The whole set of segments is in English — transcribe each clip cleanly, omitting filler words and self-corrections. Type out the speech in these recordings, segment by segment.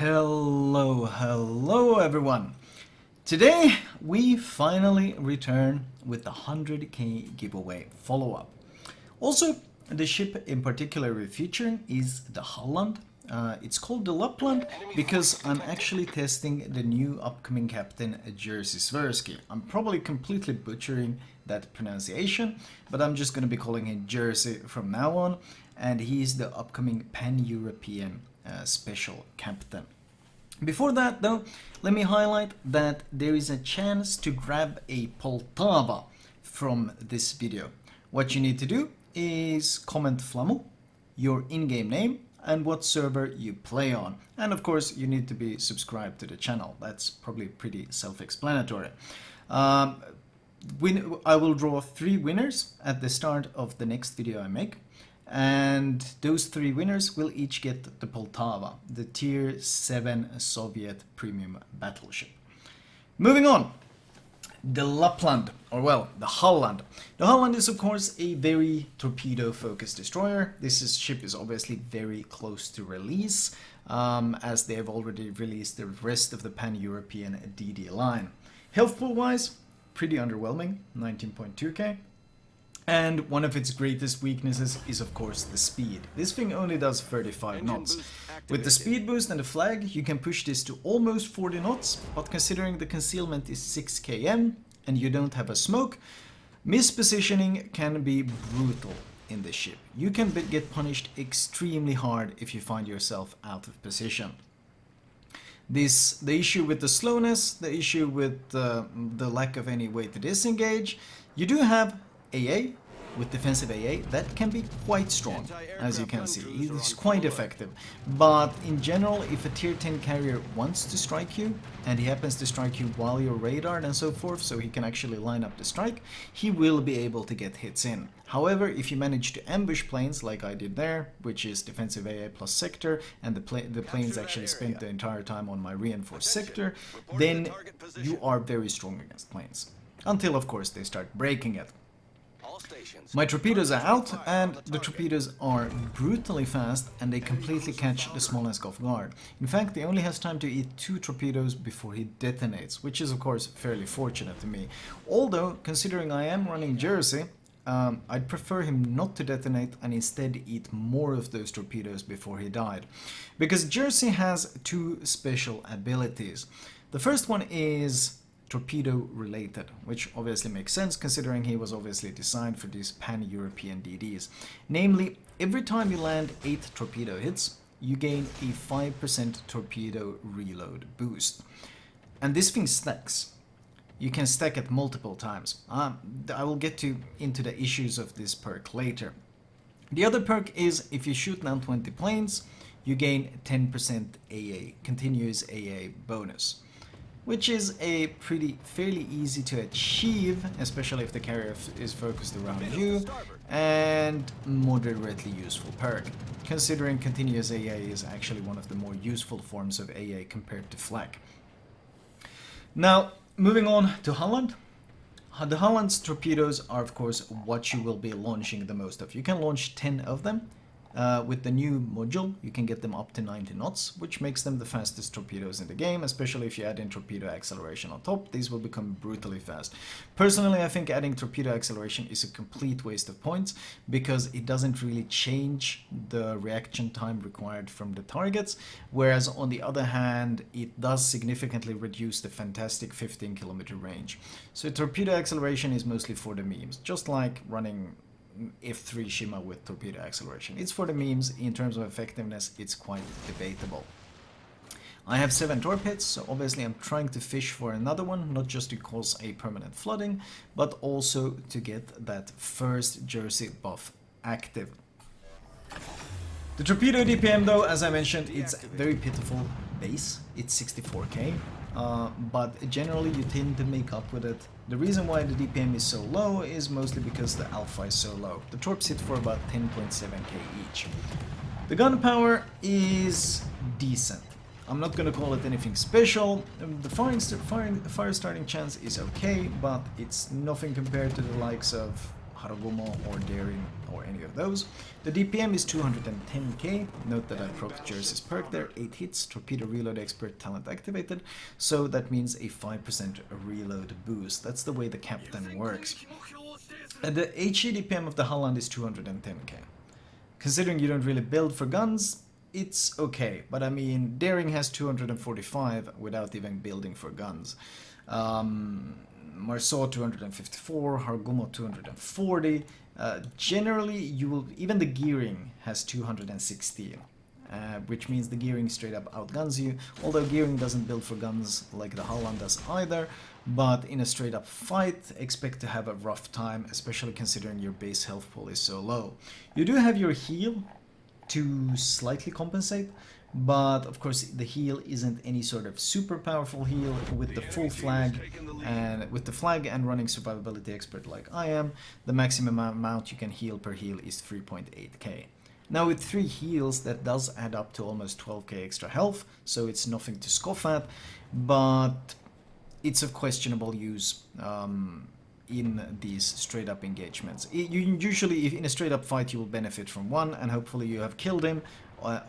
Hello everyone! Today we finally return with the 100k giveaway follow-up. Also, the ship in particular we're featuring is the Halland. It's called the Lapland because I'm actually testing the new upcoming captain Jerzy Świrski. I'm probably completely butchering that pronunciation, but I'm just going to be calling him Jerzy from now on, and he's the upcoming pan-European special captain. Before that though, let me highlight that there is a chance to grab a Poltava from this video. What you need to do is comment Flamu, your in-game name, and what server you play on. And of course you need to be subscribed to the channel. That's probably pretty self-explanatory. I will draw 3 winners at the start of the next video I make. And those 3 winners will each get the Poltava, the tier 7 Soviet premium battleship. Moving on, the Lapland, or well, the Halland. The Halland is of course a very torpedo-focused destroyer. This ship is obviously very close to release, as they have already released the rest of the pan-European DD line. Health pool-wise, pretty underwhelming, 19.2k. And one of its greatest weaknesses is of course the speed. This thing only does 35 knots. With the speed boost and the flag, you can push this to almost 40 knots, but considering the concealment is 6 km and you don't have a smoke, mispositioning can be brutal in this ship. You can get punished extremely hard if you find yourself out of position. The issue with the slowness, the issue with the lack of any way to disengage, you do have AA, with defensive AA, that can be quite strong, as you can see. It's quite effective. But in general, if a tier 10 carrier wants to strike you, and he happens to strike you while you're radared and so forth, so he can actually line up the strike, he will be able to get hits in. However, if you manage to ambush planes, like I did there, which is defensive AA plus sector, and the planes actually spent the entire time on my reinforced sector, then you are very strong against planes. Until, of course, they start breaking it. My torpedoes are out, and the torpedoes are brutally fast, and they completely catch the Smolensk off guard. In fact, he only has time to eat 2 torpedoes before he detonates, which is of course fairly fortunate to me. Although, considering I am running Jerzy, I'd prefer him not to detonate and instead eat more of those torpedoes before he died. Because Jerzy has 2 special abilities. The first one is torpedo related, which obviously makes sense considering he was obviously designed for these pan-European DDs. Namely, every time you land 8 torpedo hits, you gain a 5% torpedo reload boost. And this thing stacks. You can stack it multiple times. I will get into the issues of this perk later. The other perk is if you shoot down 20 planes, you gain 10% AA, continuous AA bonus, which is a fairly easy to achieve, especially if the carrier is focused around you, and moderately useful perk, considering continuous AA is actually one of the more useful forms of AA compared to flak. Now, moving on to Halland. The Halland's torpedoes are of course what you will be launching the most of. You can launch 10 of them. With the new module, you can get them up to 90 knots, which makes them the fastest torpedoes in the game, especially if you add in torpedo acceleration on top. These will become brutally fast. Personally, I think adding torpedo acceleration is a complete waste of points, because it doesn't really change the reaction time required from the targets, whereas on the other hand, it does significantly reduce the fantastic 15-kilometer range. So torpedo acceleration is mostly for the memes, just like running F3 Shima with torpedo acceleration. It's for the memes. In terms of effectiveness, it's quite debatable. I have 7 torpedoes, so obviously I'm trying to fish for another one, not just to cause a permanent flooding, but also to get that first Jerzy buff active. The torpedo DPM though, as I mentioned, it's very pitiful base. It's 64k. But generally you tend to make up with it. The reason why the DPM is so low is mostly because the alpha is so low. The torps hit for about 10.7k each. The gun power is decent. I'm not gonna call it anything special. The fire starting chance is okay, but it's nothing compared to the likes of Harugumo or Daring or any of those. The DPM is 210k. Note that I proc Jersey's perk there, 8 hits, torpedo reload expert talent activated, so that means a 5% reload boost. That's the way the captain works. And the HE DPM of the Halland is 210k. Considering you don't really build for guns, it's okay, but I mean, Daring has 245 without even building for guns. Marceau 254, Harugumo 240. Generally, you will, even the gearing has 216, which means the gearing straight up outguns you. Although gearing doesn't build for guns like the Halland does either, but in a straight up fight, expect to have a rough time, especially considering your base health pool is so low. You do have your heal to slightly compensate, but of course the heal isn't any sort of super powerful heal. With the full flag and with the flag and running survivability expert like I am, the maximum amount you can heal per heal is 3.8k. Now with 3 heals that does add up to almost 12k extra health, so it's nothing to scoff at, but it's of questionable use in these straight up engagements. Usually if in a straight up fight you will benefit from one, and hopefully you have killed him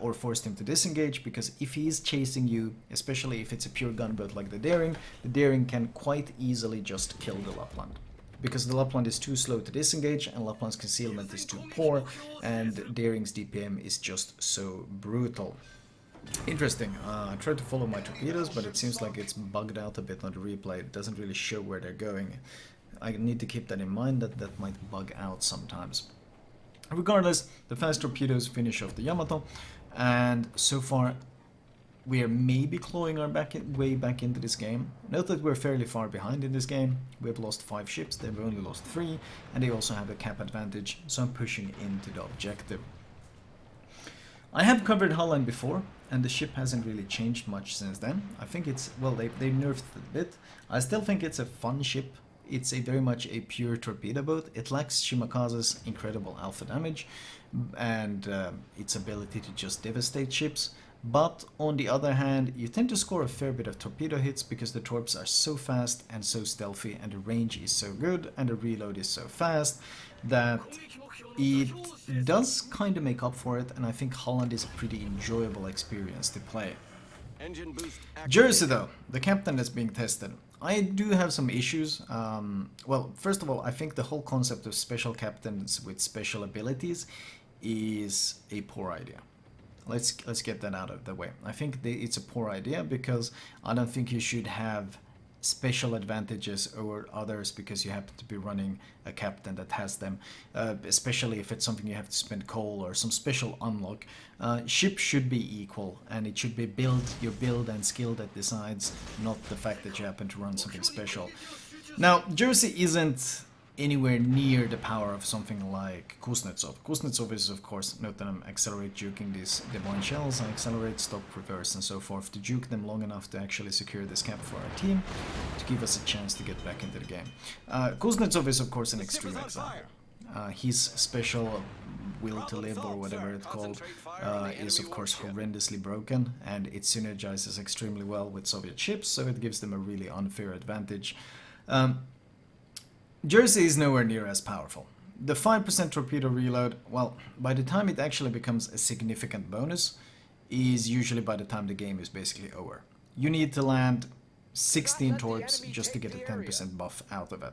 or forced him to disengage, because if he's chasing you, especially if it's a pure gunboat like the Daring can quite easily just kill the Lapland. Because the Lapland is too slow to disengage and Lapland's concealment is too poor, and Daring's DPM is just so brutal. Interesting. I tried to follow my torpedoes, but it seems like it's bugged out a bit on the replay. It doesn't really show where they're going. I need to keep that in mind, that might bug out sometimes. Regardless, the fast torpedoes finish off the Yamato, and so far we are maybe clawing our way back into this game. Note that we're fairly far behind in this game. We've lost 5 ships, they've only lost 3, and they also have a cap advantage, so I'm pushing into the objective. I have covered Halland before, and the ship hasn't really changed much since then. I think it's, well, they nerfed it a bit. I still think it's a fun ship. It's very much a pure torpedo boat. It lacks Shimakaze's incredible alpha damage and its ability to just devastate ships. But on the other hand, you tend to score a fair bit of torpedo hits because the torps are so fast and so stealthy, and the range is so good and the reload is so fast that it does kind of make up for it, and I think Halland is a pretty enjoyable experience to play. Jersey though, the captain that's being tested. I do have some issues. Well, first of all, I think the whole concept of special captains with special abilities is a poor idea. Let's get that out of the way. I think it's a poor idea because I don't think you should have special advantages over others because you happen to be running a captain that has them, especially if it's something you have to spend coal or some special unlock. Ships should be equal, and it should be your build and skill that decides, not the fact that you happen to run something special. Now, Jersey isn't anywhere near the power of something like Kuznetzov. Kuznetzov is, of course, note that I'm accelerate juking these Devon shells, I accelerate, stop, reverse, and so forth to juke them long enough to actually secure this cap for our team, to give us a chance to get back into the game. Kuznetzov is, of course, an extreme example. His special will to live, or whatever it's called, is of course horrendously broken, and it synergizes extremely well with Soviet ships, so it gives them a really unfair advantage. Jersey is nowhere near as powerful. The 5% torpedo reload, well, by the time it actually becomes a significant bonus, is usually by the time the game is basically over. You need to land 16 torps just to get a 10% buff out of it.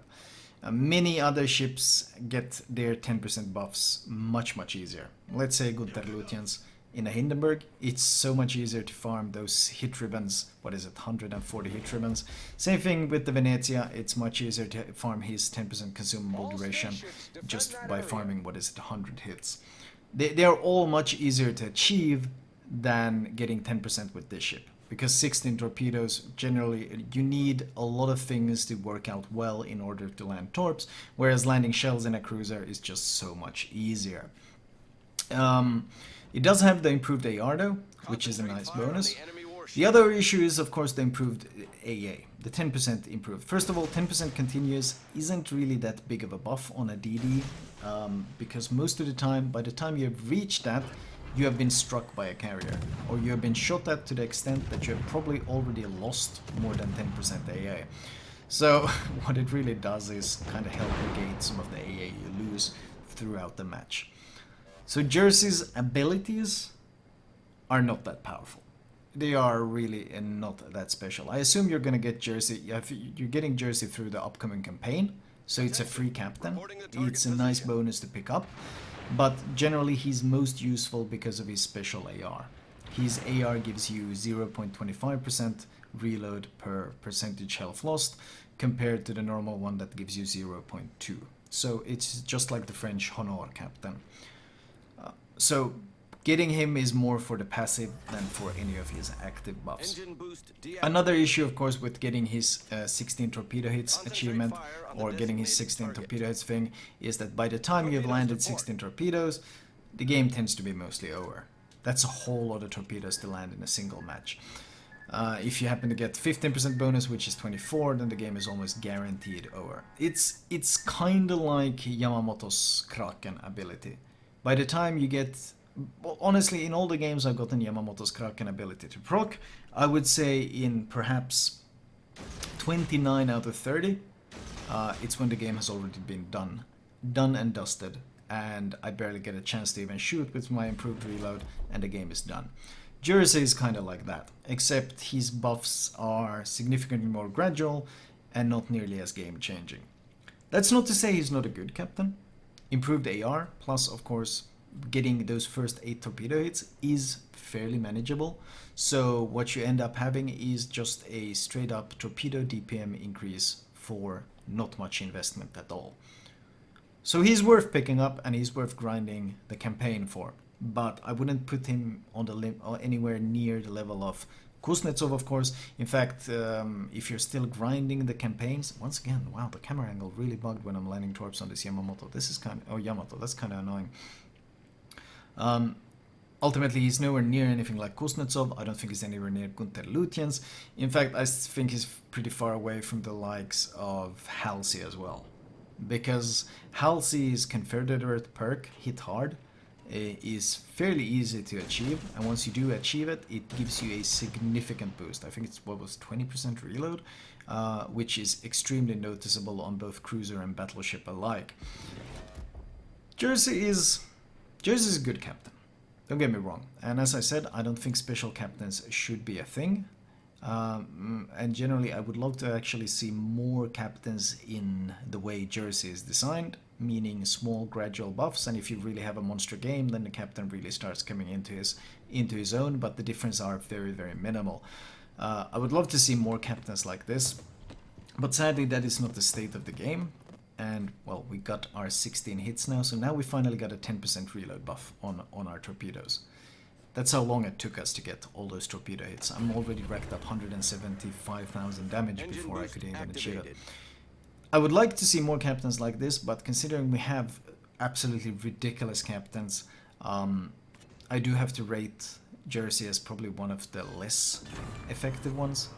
Many other ships get their 10% buffs much easier. Let's say Gunther Lutyens in a Hindenburg, it's so much easier to farm those hit ribbons. What is it, 140 hit ribbons? Same thing with the Venezia, it's much easier to farm his 10% consumable duration just by farming, what is it, 100 hits. They are all much easier to achieve than getting 10% with this ship. Because 16 torpedoes, generally, you need a lot of things to work out well in order to land torps, whereas landing shells in a cruiser is just so much easier. It does have the improved AR though, which is a nice bonus. The other issue is, of course, the improved AA, the 10% improved. First of all, 10% continuous isn't really that big of a buff on a DD, because most of the time, by the time you have reached that, you have been struck by a carrier, or you have been shot at to the extent that you have probably already lost more than 10% AA. So what it really does is kind of help negate some of the AA you lose throughout the match. So Jersey's abilities are not that powerful. They are really not that special. I assume you're going to get Jerzy, you're getting Jerzy through the upcoming campaign, so it's a free captain. It's a nice bonus to pick up, but generally he's most useful because of his special AR. His AR gives you 0.25% reload per percentage health lost, compared to the normal one that gives you 0.2. So it's just like the French Honor captain. So getting him is more for the passive than for any of his active buffs. Another issue, of course, with getting his 16 torpedo hits achievement, or getting his 16 torpedo hits thing, is that by the time you've landed 16 torpedoes, the game tends to be mostly over. That's a whole lot of torpedoes to land in a single match. If you happen to get 15% bonus, which is 24, then the game is almost guaranteed over. It's kind of like Yamamoto's Kraken ability. By the time you get... Well, honestly, in all the games I've gotten Yamamoto's Kraken ability to proc, I would say in perhaps 29 out of 30, it's when the game has already been done and dusted, and I barely get a chance to even shoot with my improved reload, and the game is done. Jerzy is kind of like that, except his buffs are significantly more gradual and not nearly as game-changing. That's not to say he's not a good captain. Improved AR, plus of course getting those first 8 torpedo hits is fairly manageable. So what you end up having is just a straight up torpedo DPM increase for not much investment at all. So he's worth picking up and he's worth grinding the campaign for. But I wouldn't put him on the or anywhere near the level of Kuznetzov, of course. In fact, if you're still grinding the campaigns, once again, wow, the camera angle really bugged when I'm landing torps on this Yamamoto. This is kind of, oh, Yamato, that's kind of annoying. Ultimately, he's nowhere near anything like Kuznetsov. I don't think he's anywhere near Gunther Lutyens. In fact, I think he's pretty far away from the likes of Halsey as well. Because Halsey's Confederate perk, Hit Hard, is fairly easy to achieve, and once you do achieve it, it gives you a significant boost. I think it's what was 20% reload, which is extremely noticeable on both cruiser and battleship alike. Jerzy is a good captain, don't get me wrong, and as I said, I don't think special captains should be a thing. And generally I would love to actually see more captains in the way Jerzy is designed, meaning small gradual buffs, and if you really have a monster game, then the captain really starts coming into his own, but the differences are very, very minimal. I would love to see more captains like this, but sadly that is not the state of the game. And well, we got our 16 hits now, so now we finally got a 10% reload buff on our torpedoes. That's how long it took us to get all those torpedo hits. I'm already racked up 175,000 damage before I could even achieve it. I would like to see more captains like this, but considering we have absolutely ridiculous captains, I do have to rate Jerzy as probably one of the less effective ones.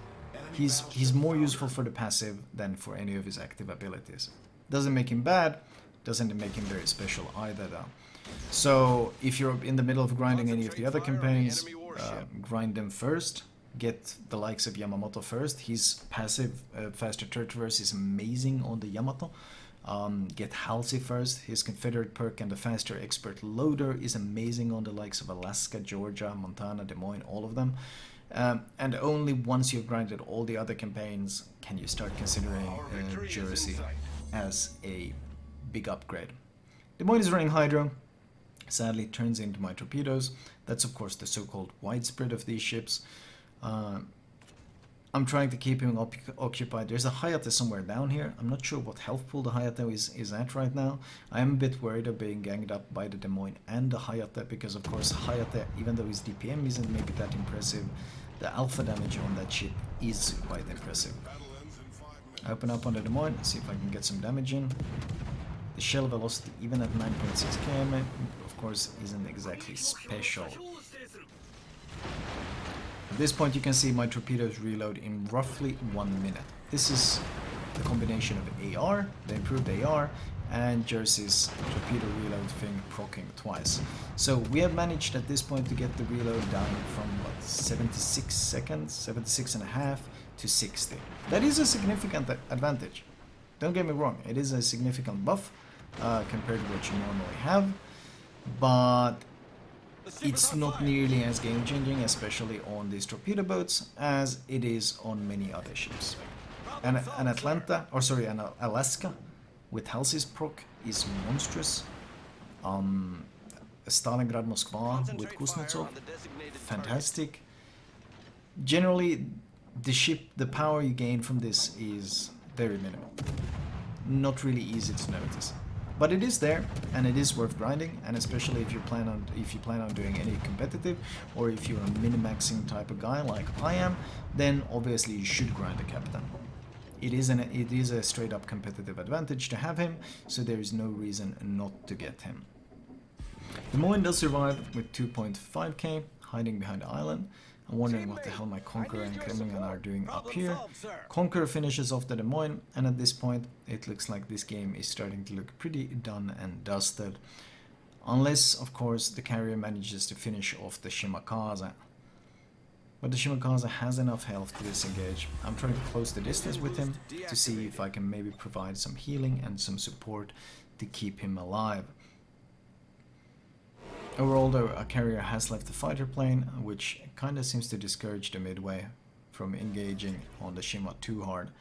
He's more useful for the passive than for any of his active abilities. Doesn't make him bad, doesn't make him very special either though. So if you're in the middle of grinding any of the other campaigns, grind them first. Get the likes of Yamamoto first. His passive faster turret reverse is amazing on the Yamato. Get Halsey first. His Confederate perk and the faster expert loader is amazing on the likes of Alaska, Georgia, Montana, Des Moines, all of them. And only once you've grinded all the other campaigns can you start considering Jerzy as a big upgrade. Des Moines is running Hydro. Sadly turns into my torpedoes. That's of course the so-called widespread of these ships. I'm trying to keep him occupied. There's a Hayate somewhere down here. I'm not sure what health pool the Hayate is at right now. I am a bit worried of being ganged up by the Des Moines and the Hayate because of course Hayate, even though his DPM isn't maybe that impressive, the alpha damage on that ship is quite impressive. I open up on the Des Moines, see if I can get some damage in. The shell velocity, even at 9.6 km, of course, isn't exactly special. At this point you can see my torpedoes reload in roughly 1 minute. This is the combination of AR, the improved AR, and Jerzy's torpedo reload thing proccing twice. So we have managed at this point to get the reload down from what, 76 seconds, 76 and a half, to 60. That is a significant advantage. Don't get me wrong, it is a significant buff compared to what you normally have, but it's not nearly as game-changing, especially on these torpedo boats, as it is on many other ships. And an Alaska with Halsey's proc is monstrous. Stalingrad Moskva with Kuznetzov, fantastic. Generally, the power you gain from this is very minimal. Not really easy to notice. But it is there, and it is worth grinding, and especially if you plan on doing any competitive, or if you're a min-maxing type of guy like I am, then obviously you should grind a captain. It is a straight up competitive advantage to have him, so there is no reason not to get him. The Moin does survive with 2.5k, hiding behind the island. I'm wondering what the hell my Conqueror and Kremlin are doing up here. Conqueror finishes off the Des Moines, and at this point it looks like this game is starting to look pretty done and dusted. Unless, of course, the carrier manages to finish off the Shimakaze. But the Shimakaze has enough health to disengage. I'm trying to close the distance with him to see if I can maybe provide some healing and some support to keep him alive. Overall, though, a carrier has left the fighter plane, which kinda seems to discourage the Midway from engaging on the Shima too hard.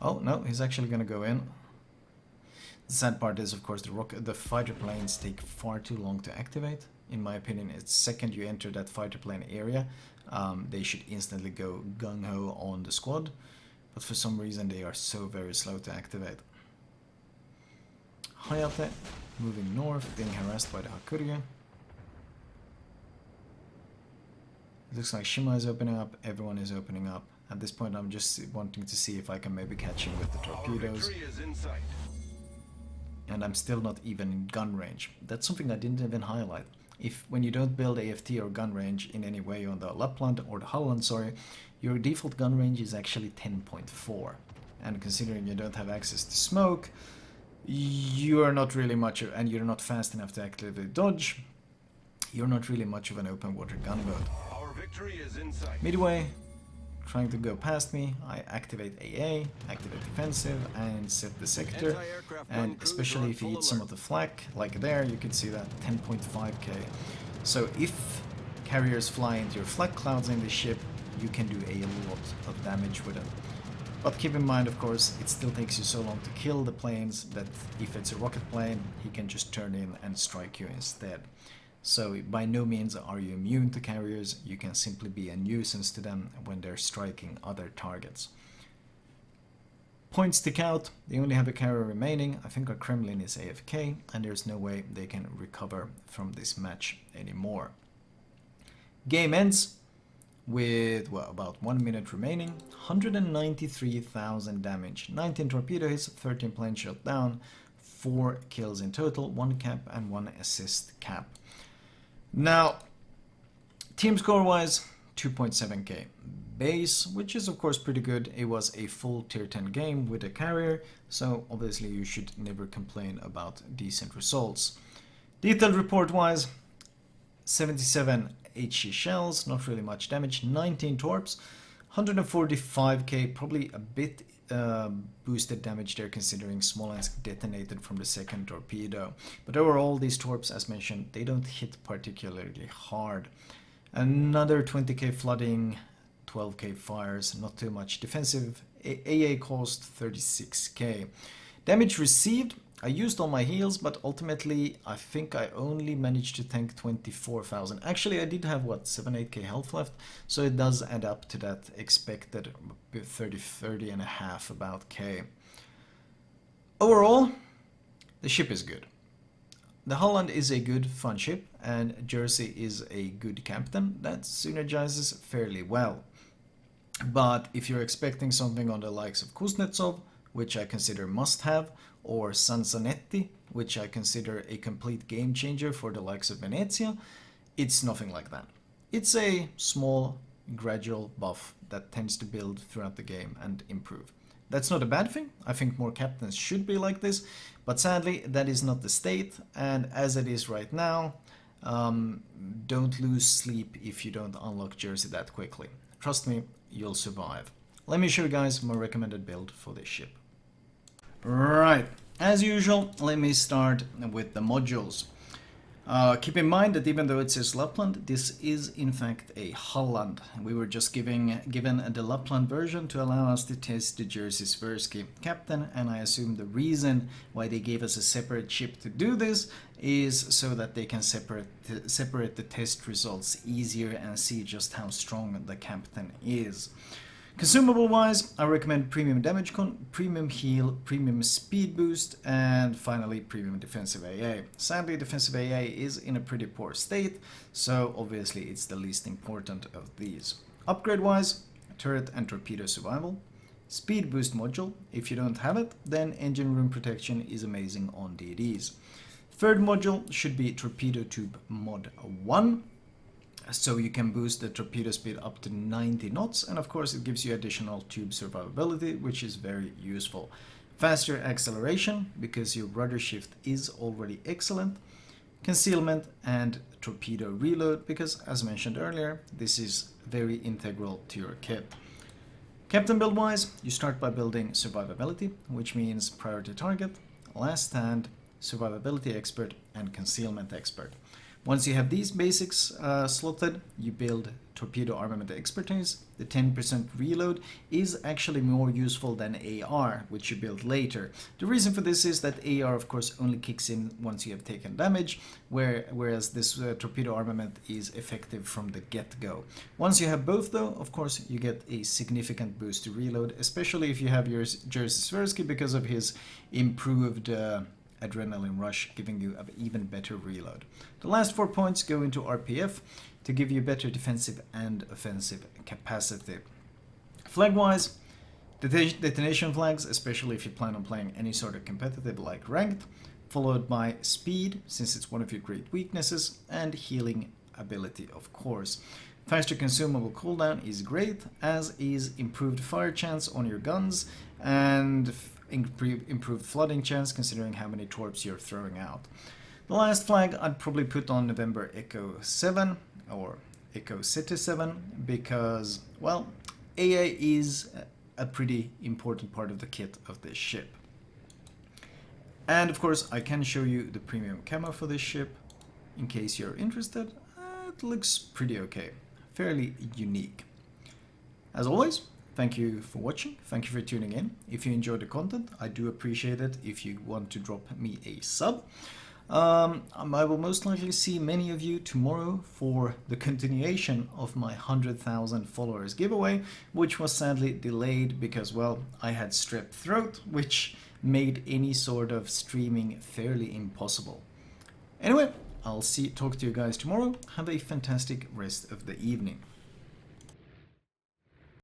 Oh, no, he's actually gonna go in. The sad part is, of course, the fighter planes take far too long to activate. In my opinion, it's second you enter that fighter plane area, they should instantly go gung-ho on the squad, but for some reason they are so very slow to activate. Hayate, moving north, being harassed by the Hakuryu. It looks like Shima is opening up, everyone is opening up. At this point I'm just wanting to see if I can maybe catch him with the torpedoes. And I'm still not even in gun range. That's something I didn't even highlight. When you don't build AFT or gun range in any way on the Lapland or the Halland, sorry, your default gun range is actually 10.4. And considering you don't have access to smoke, you are not really much, and you're not fast enough to actively dodge, you're not really much of an open water gunboat. Midway, trying to go past me, I activate AA, activate defensive, and set the sector. And especially if you eat some of the flak, like there, you can see that 10.5k. So if carriers fly into your flak clouds in the ship, you can do a lot of damage with them. But keep in mind, of course, it still takes you so long to kill the planes that if it's a rocket plane, he can just turn in and strike you instead. So by no means are you immune to carriers, you can simply be a nuisance to them when they're striking other targets. Points stick out, they only have a carrier remaining. I think our Kremlin is AFK, and there's no way they can recover from this match anymore. Game ends with, well, about 1 minute remaining, 193,000 damage, 19 torpedo hits, 13 planes shot down, 4 kills in total, 1 cap and 1 assist cap. Now, team score wise, 2.7k base, which is of course pretty good. It was a full tier 10 game with a carrier, so obviously you should never complain about decent results. Detailed report wise, 77 HE shells, not really much damage, 19 torps, 145k, probably a bit boosted damage there considering Smolensk detonated from the second torpedo. But overall, these torps, as mentioned, they don't hit particularly hard. Another 20k flooding, 12k fires, not too much. Defensive AA cost 36k. Damage received, I used all my heals, but ultimately I think I only managed to tank 24,000. Actually, I did have, what, 7-8k health left, so it does add up to that expected 30 and a half about k. Overall, the ship is good. The Halland is a good, fun ship, and Jerzy is a good captain that synergizes fairly well. But if you're expecting something on the likes of Kuznetzov, which I consider must-have, or Sansonetti, which I consider a complete game changer for the likes of Venezia, it's nothing like that. It's a small, gradual buff that tends to build throughout the game and improve. That's not a bad thing. I think more captains should be like this, but sadly that is not the state, and as it is right now, don't lose sleep if you don't unlock Jerzy that quickly. Trust me, you'll survive. let me show you guys my recommended build for this ship. Right, as usual, let me start with the modules. Keep in mind that even though it says Lapland, this is in fact a Halland. We were just given the Lapland version to allow us to test the Jerzy Świrski captain, and I assume the reason why they gave us a separate ship to do this is so that they can separate the test results easier and see just how strong the captain is. Consumable wise, I recommend premium damage con, premium heal, premium speed boost, and finally premium defensive AA. Sadly, defensive AA is in a pretty poor state, so obviously it's the least important of these. Upgrade wise, turret and torpedo survival. Speed boost module, if you don't have it, then engine room protection is amazing on DDs. Third module should be torpedo tube mod 1. So you can boost the torpedo speed up to 90 knots, and of course it gives you additional tube survivability, which is very useful. Faster acceleration, because your rudder shift is already excellent. Concealment and torpedo reload, because as mentioned earlier, this is very integral to your kit. Captain build wise, you start by building survivability, which means priority target, last stand, survivability expert, and concealment expert. Once you have these basics slotted, you build torpedo armament expertise. The 10% reload is actually more useful than AR, which you build later. The reason for this is that AR, of course, only kicks in once you have taken damage, whereas this torpedo armament is effective from the get-go. Once you have both, though, of course, you get a significant boost to reload, especially if you have your Jerzy Świrski because of his improved adrenaline rush, giving you an even better reload. The last 4 points go into RPF to give you better defensive and offensive capacity. Flag wise, detonation flags, especially if you plan on playing any sort of competitive like ranked, followed by speed, since it's one of your great weaknesses, and healing ability, of course. Faster consumable cooldown is great, as is improved fire chance on your guns and improved flooding chance, considering how many torps you're throwing out. The last flag I'd probably put on November Echo 7 or Echo City 7 because, well, AA is a pretty important part of the kit of this ship. And of course I can show you the premium camo for this ship in case you're interested. It looks pretty okay, fairly unique. As always, thank you for watching, thank you for tuning in. If you enjoyed the content, I do appreciate it if you want to drop me a sub. I will most likely see many of you tomorrow for the continuation of my 100,000 followers giveaway, which was sadly delayed because, well, I had strep throat, which made any sort of streaming fairly impossible. Anyway, I'll talk to you guys tomorrow. Have a fantastic rest of the evening.